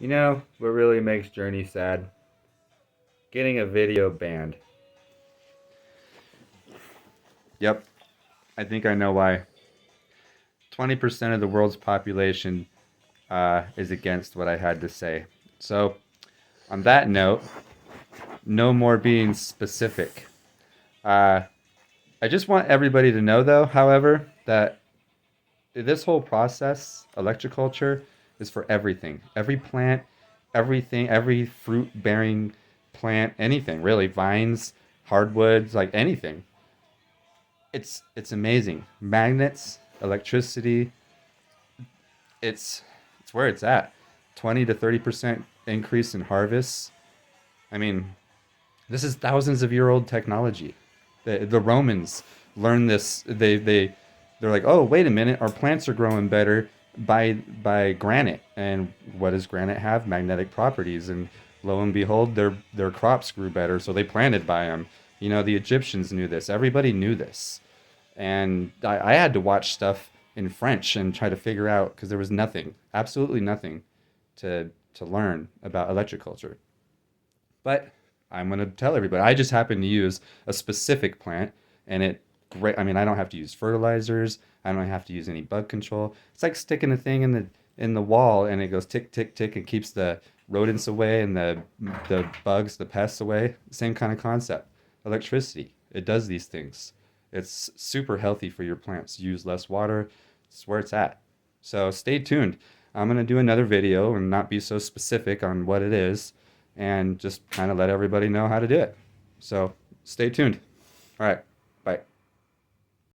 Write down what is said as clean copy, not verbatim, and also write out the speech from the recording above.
You know what really makes Journey sad? Getting a video banned. Yep, I think I know why. 20% of the world's population is against what I had to say. So, on that note, no more being specific. Uh, I just want everybody to know, though, however, that this whole process, electroculture, is for everything. Every plant, everything, every fruit bearing plant, anything really, vines, hardwoods, like anything. It's amazing. Magnets, electricity, it's it's where it's at. 20 to 30% increase in harvests. I mean, this is thousands of year old technology. The Romans learned this. They're like, oh, wait a minute, our plants are growing better by granite. And what does granite have? Magnetic properties. And lo and behold, their crops grew better, so they planted by them. You know, the Egyptians knew this. Everybody knew this, and I had to watch stuff in French and try to figure out because there was nothing, absolutely nothing, to learn about electroculture. But I'm going to tell everybody. I just happen to use a specific plant, and it great. I mean, I don't have to use fertilizers. I don't have to use any bug control. It's like sticking a thing in the wall, and it goes tick tick tick and keeps the rodents away and the bugs, the pests away. Same kind of concept. Electricity. It does these things. It's super healthy for your plants. Use less water. It's where it's at. So stay tuned. I'm going to do another video and not be so specific on what it is and just kind of let everybody know how to do it. So stay tuned. All right.